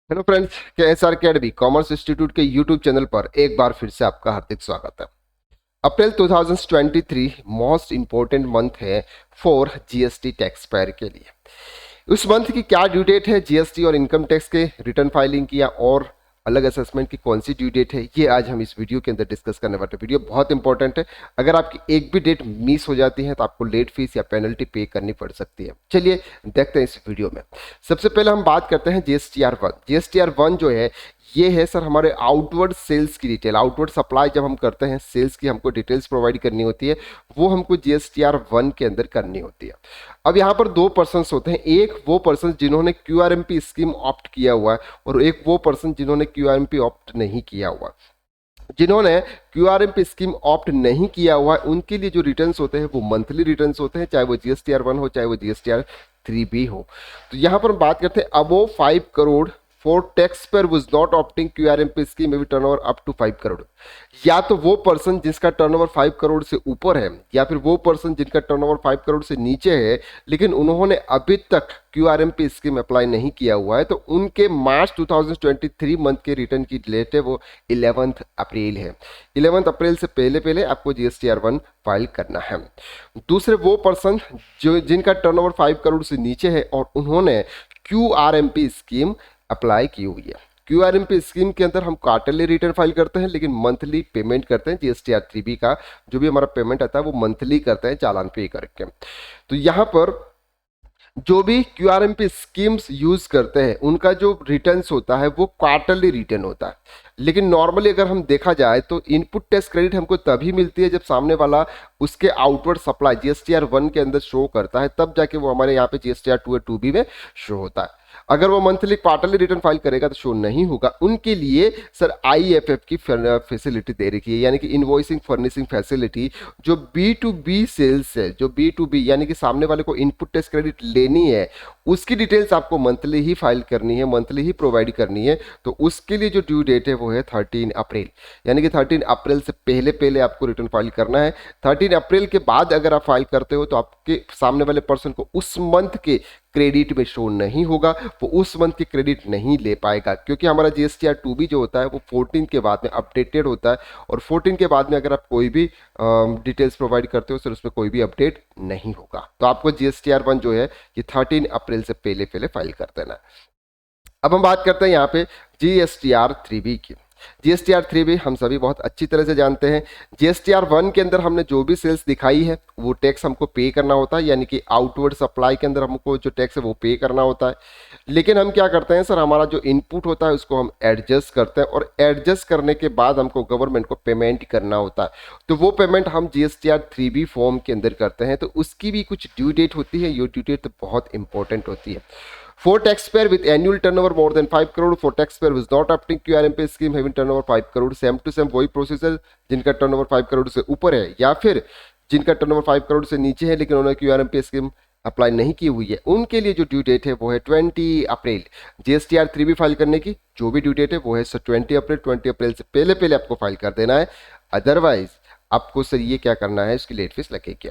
Hello friends, KSR academy commerce institute के YouTube channel पर एक बार फिर से आपका हार्दिक स्वागत है। अप्रैल 2023 मोस्ट इंपॉर्टेंट मंथ है फॉर जीएसटी टैक्स पेयर के लिए। उस मंथ की क्या ड्यू डेट है जीएसटी और इनकम टैक्स के रिटर्न फाइलिंग की या और अलग असेसमेंट की कौन सी ड्यू डेट है, ये आज हम इस वीडियो के अंदर डिस्कस करने वाले। वीडियो बहुत इंपॉर्टेंट है। अगर आपकी एक भी डेट मिस हो जाती है तो आपको लेट फीस या पेनल्टी पे करनी पड़ सकती है। चलिए देखते हैं इस वीडियो में। सबसे पहले हम बात करते हैं जीएसटीआर 1। जीएसटीआर 1 जो है ये है सर हमारे आउटवर्ड सेल्स की डिटेल। आउटवर्ड सप्लाई जब हम करते हैं सेल्स की हमको डिटेल्स प्रोवाइड करनी होती है, वो हमको जीएसटीआर 1 के अंदर करनी होती है। अब यहाँ पर दो पर्सन्स होते हैं, एक वो पर्सन जिन्होंने क्यूआरएमपी स्कीम ऑप्ट किया हुआ है और एक वो पर्सन जिन्होंने क्यूआरएमपी ऑप्ट नहीं किया हुआ। जिन्होंने क्यूआरएमपी स्कीम ऑप्ट नहीं किया हुआ है उनके लिए जो रिटर्न्स होते हैं वो मंथली रिटर्न्स होते हैं, चाहे वो जीएसटीआर 1 हो चाहे वो जीएसटीआर 3 भी हो। तो यहाँ पर हम बात करते हैं above 5 crore for tax payer was not opting QRMP scheme में भी टर्नओवर अप टू 5 करोड़। या तो वो पर्सन जिसका टर्नओवर 5 करोड़ से ऊपर है या फिर वो पर्सन जिनका टर्नओवर 5 करोड़ से नीचे है लेकिन उन्होंने अभी तक क्यूआरएमपी स्कीम अप्लाई नहीं किया हुआ है, तो उनके मार्च 2023 मंथ के रिटर्न की डेट है वो 11 अप्रैल है। 11 अप्रैल से पहले पहले आपको जीएसटीआर 1 फाइल करना है। दूसरे वो पर्सन जो जिनका टर्नओवर 5 करोड़ से नीचे है और उन्होंने क्यूआरएमपी स्कीम अप्लाई की हुई है। क्यूआरएमपी स्कीम के अंदर हम क्वार्टरली रिटर्न फाइल करते हैं लेकिन मंथली पेमेंट करते हैं। जीएसटीआर 3 का जो भी हमारा पेमेंट आता है वो मंथली करते हैं चालान पे करके। तो यहाँ पर जो भी क्यूआरएमपी स्कीम्स यूज करते हैं उनका जो रिटर्न्स होता है वो क्वार्टरली रिटर्न होता है। लेकिन नॉर्मली अगर हम देखा जाए तो इनपुट टैक्स क्रेडिट हमको तभी मिलती है जब सामने वाला उसके आउटवर्ड सप्लाई जीएसटीआर 1 के अंदर शो करता है, तब जाके वो हमारे यहाँ पे जीएसटीआर 2 और 2B में शो होता है। अगर वो मंथली क्वार्टरली रिटर्न फाइल करेगा तो शो नहीं होगा। उनके लिए सर आईएफएफ की फैसिलिटी दे रखी है, यानी कि इनवॉइसिंग फर्निशिंग फैसिलिटी। जो B2B सेल्स है, जो B2B यानी कि सामने वाले को इनपुट टैक्स क्रेडिट लेनी है, उसकी डिटेल्स आपको मंथली ही फाइल करनी है, मंथली ही प्रोवाइड करनी है। तो उसके लिए जो ड्यू डेट है वो है 13 अप्रैल, यानी कि 13 अप्रैल से पहले पहले आपको रिटर्न फाइल करना है। 13 अप्रैल के बाद अगर आप फाइल करते हो तो आपके सामने वाले पर्सन को उस मंथ के क्रेडिट में शो नहीं होगा, वो उस मंथ की क्रेडिट नहीं ले पाएगा, क्योंकि हमारा जीएसटीआर 2 भी जो होता है वो 14 के बाद में अपडेटेड होता है और 14 के बाद में अगर आप कोई भी डिटेल्स प्रोवाइड करते हो सर उसमें कोई भी अपडेट नहीं होगा। तो आपको जीएसटीआर 1 जो है ये 13 अप्रैल से पहले पहले फाइल कर देना। अब हम बात करते हैं यहाँ पे जीएसटीआर 3 की। जीएसटीआर 3 हम सभी बहुत अच्छी तरह से जानते हैं। जीएसटीआर 1 के अंदर हमने जो भी सेल्स दिखाई है वो टैक्स हमको पे करना होता है, यानी कि आउटवर्ड सप्लाई के अंदर हमको जो टैक्स है वो पे करना होता है। लेकिन हम क्या करते हैं सर, हमारा जो इनपुट होता है उसको हम एडजस्ट करते हैं और एडजस्ट करने के बाद हमको गवर्नमेंट को पेमेंट करना होता है। तो वो पेमेंट हम जीएसटीआर 3B फॉर्म के अंदर करते हैं, तो उसकी भी कुछ ड्यू डेट होती है। ये ड्यू डेट तो बहुत इंपॉर्टेंट होती है। For taxpayer with annual turnover more than 5 crore, for taxpayer who is not opting QRMP scheme having turnover 5 crore, same to same वही प्रोसीजर जिनका टर्नओवर 5 करोड़ से ऊपर है या फिर जिनका टर्नओवर 5 करोड़ से नीचे है लेकिन उन्होंने QRMP स्कीम अप्लाई नहीं की हुई है, उनके लिए जो ड्यू डेट है वो है 20 अप्रैल। जीएसटीआर 3 फाइल करने की जो भी ड्यू डेट है वो है सर 20 अप्रैल। 20 अप्रैल से पहले पहले आपको फाइल कर देना है, अदरवाइज आपको सर ये क्या करना है, इसकी लेट फीस लगेगी।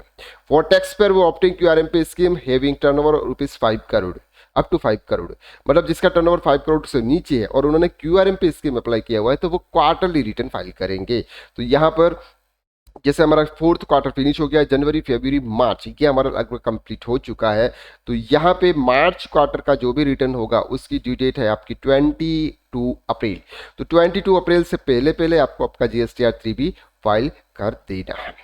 फॉर टैक्स पेयर वो opting QRMP scheme having turnover ₹5 crore up to 5 crore, मतलब जिसका टर्नओवर 5 करोड़ से नीचे है और उन्होंने क्यूआरएमपी स्कीम अप्लाई किया हुआ है तो वो क्वार्टरली रिटर्न फाइल करेंगे। तो यहाँ पर जैसे हमारा 4th क्वार्टर फिनिश हो गया है, जनवरी फरवरी मार्च ये हमारा लगभग कंप्लीट हो चुका है। तो यहाँ पे मार्च क्वार्टर का जो भी रिटर्न होगा उसकी ड्यू डेट है आपकी 22 अप्रैल। तो 22 अप्रैल से पहले पहले आपको आपका जीएसटीआर 3 फाइल कर देना है।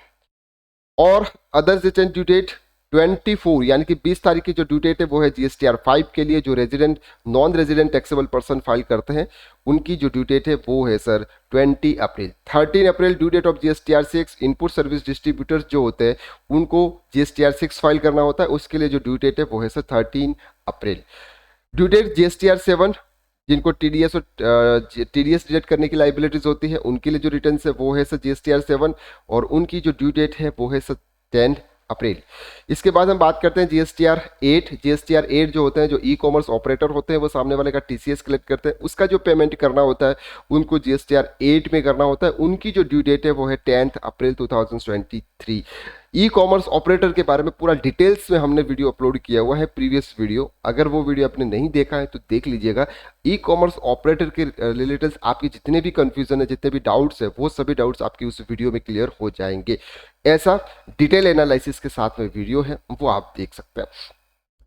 और अदर रिटर्न ड्यू डेट 24 यानी कि 20 तारीख की जो ड्यू डेट है वो है जीएसटीआर 5 के लिए। जो resident non resident taxable person file करते हैं उनकी जो ड्यू डेट है वो है सर 20 अप्रैल। 13 अप्रैल due date of GSTR 6। Input service distributors जो होते हैं उनको जीएसटीआर 6 फाइल करना होता है, उसके लिए जो ड्यू डेट है वो है सर 13 अप्रैल। ड्यू डेट जीएसटीआर 7 जिनको टीडीएस और टीडीएस डिडक्ट करने की लाइबिलिटीज होती है उनके लिए जो रिटर्न है वो है सर जीएसटीआर 7 और उनकी जो ड्यू डेट है वो है सर 10 अप्रैल। इसके बाद हम बात करते हैं जीएसटीआर 8। जीएसटीआर 8 जो होते हैं, जो ई कॉमर्स ऑपरेटर होते हैं वो सामने वाले का टीसीएस कलेक्ट करते हैं, उसका जो पेमेंट करना होता है उनको जीएसटीआर 8 में करना होता है। उनकी जो ड्यू डेट है वो है 10 अप्रैल 2023। ई कॉमर्स ऑपरेटर के बारे में पूरा डिटेल्स में हमने वीडियो अपलोड किया हुआ है, प्रीवियस वीडियो। अगर वो वीडियो आपने नहीं देखा है तो देख लीजिएगा। ई कॉमर्स ऑपरेटर के रिलेटेड आपके जितने भी कंफ्यूजन है, जितने भी डाउट्स है, वो सभी डाउट्स आपके उस वीडियो में क्लियर हो जाएंगे। ऐसा डिटेल एनालिसिस के साथ में वीडियो है, वो आप देख सकते हैं।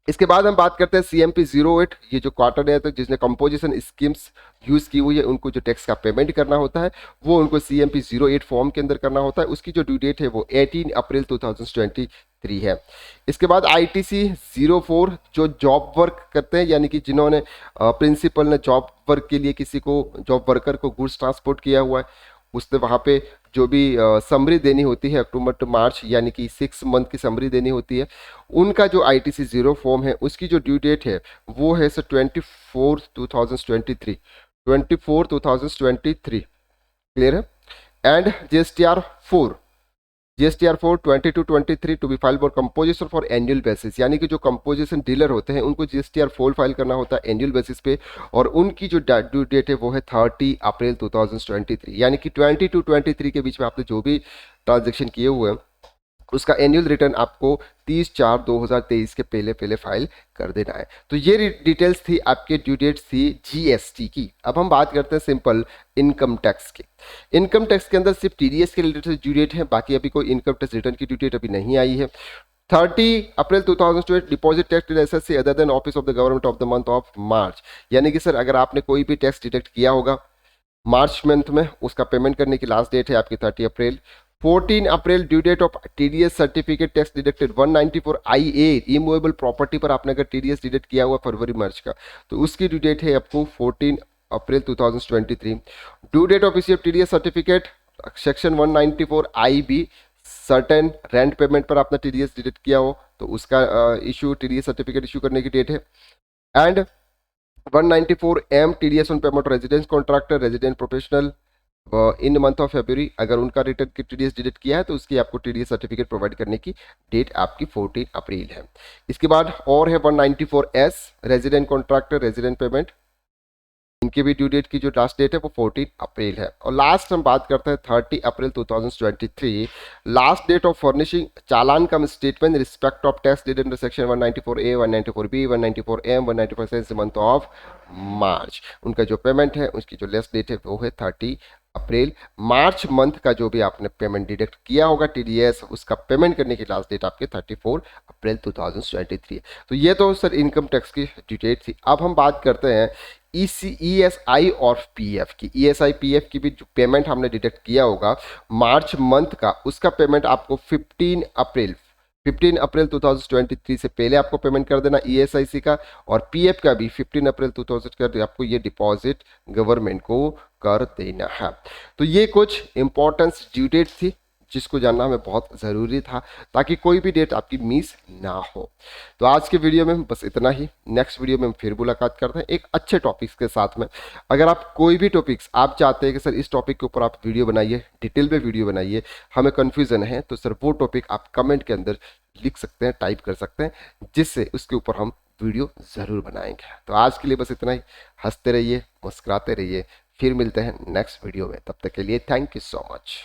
इसके बाद हम बात करते हैं CMP 08, ये जो क्वार्टर है तो जिसने कंपोजिशन स्कीम्स यूज़ की हुई है, उनको जो टैक्स का पेमेंट करना होता है वो उनको CMP 08 फॉर्म के अंदर करना होता है। उसकी जो ड्यू डेट है वो 18 अप्रैल 2023 है। इसके बाद ITC 04, जो जॉब वर्क करते हैं, यानी कि जिन्होंने प्रिंसिपल ने जॉब वर्क के लिए किसी को, जॉब वर्कर को गुड्स ट्रांसपोर्ट किया हुआ है, उसने वहाँ पे जो भी समरी देनी होती है अक्टूबर टू मार्च, यानी कि 6 मंथ की समरी देनी होती है, उनका जो ITC 0 फॉर्म है उसकी जो ड्यू डेट है वो है सर 24/2023 क्लियर है। And GSTR 4 22-23 to be file for composition for annual basis, यानी कि जो कंपोजिशन डीलर होते हैं उनको GSTR 4 फाइल करना होता है एनुअल बेसिस पे, और उनकी जो ड्यू डेट है वो है 30 अप्रैल 2023, यानी कि 20 to 23 के बीच में आपने जो भी ट्रांजेक्शन किए हुए हैं उसका एनुअल रिटर्न आपको 30/4/2023 के पहले पहले फाइल कर देना है। तो ये डिटेल्स थी आपके ड्यू डेट्स थी GST की। अब हम बात करते हैं सिंपल इनकम टैक्स की। इनकम टैक्स के अंदर सिर्फ TDS के रिलेटेड ड्यू डेट है, बाकी अभी कोई इनकम टैक्स रिटर्न की ड्यू डेट अभी नहीं आई है। 30 अप्रैल 2020 deposit tax in SSC other than office of the government of the month of मार्च, यानी कि सर अगर आपने कोई भी टैक्स डिडक्ट किया होगा मार्च मंथ में, उसका पेमेंट करने की लास्ट डेट है आपकी 30 April. 14 April due date of TDS certificate tax deducted 194 IA immovable property पर आपने अगर TDS डिडक्ट किया हुआ फरवरी मार्च का, तो उसकी ड्यू डेट है आपको 14 April 2023। Due date of issue TDS certificate section 194 IB certain rent payment पर आपने TDS डिडक्ट किया हो तो उसका इशू TDS सर्टिफिकेट इशू करने की डेट है। And 194M TDS on payment residence contractor resident professional in month of February, अगर उनका रिटर्न की TDS डिडक्ट किया है तो उसकी आपको TDS सर्टिफिकेट प्रोवाइड करने की डेट आपकी 14 अप्रैल है। इसके बाद और है 194S resident contractor resident payment, इनकी भी ड्यू डेट की जो लास्ट डेट है वो 14 अप्रैल है। और लास्ट हम बात करते हैं 30 April 2023, last date of furnishing challan cum statement respect of tax date under section 194A 194B 194M 194 month of March. उनका जो पेमेंट है उसकी जो लास्ट डेट है वो है 30 अप्रैल। मार्च मंथ का जो भी आपने पेमेंट डिडक्ट किया होगा TDS, उसका पेमेंट करने की लास्ट डेट आपके 34 अप्रैल 2023। तो ये तो सर इनकम टैक्स की डिटेल थी। अब हम बात करते हैं ESI और PF की। ESI PF की भी जो पेमेंट हमने डिडक्ट किया होगा मार्च मंथ का, उसका पेमेंट आपको 15 अप्रैल 2023 से पहले आपको पेमेंट कर देना ESIC का, और PF का भी 15 अप्रैल 2000 कर आपको ये डिपॉजिट गवर्नमेंट को कर देना है। तो ये कुछ इंपॉर्टेंस ड्यू डेट थी जिसको जानना हमें बहुत ज़रूरी था ताकि कोई भी डेट आपकी मिस ना हो। तो आज के वीडियो में बस इतना ही। नेक्स्ट वीडियो में हम फिर मुलाकात करते हैं एक अच्छे टॉपिक्स के साथ में। अगर आप कोई भी टॉपिक्स आप चाहते हैं कि सर इस टॉपिक के ऊपर आप वीडियो बनाइए, डिटेल में वीडियो बनाइए, हमें कन्फ्यूज़न है, तो सर वो टॉपिक आप कमेंट के अंदर लिख सकते हैं, टाइप कर सकते हैं, जिससे उसके ऊपर हम वीडियो ज़रूर बनाएंगे। तो आज के लिए बस इतना ही। हंसते रहिए, मुस्कुराते रहिए, फिर मिलते हैं नेक्स्ट वीडियो में। तब तक के लिए थैंक यू सो मच।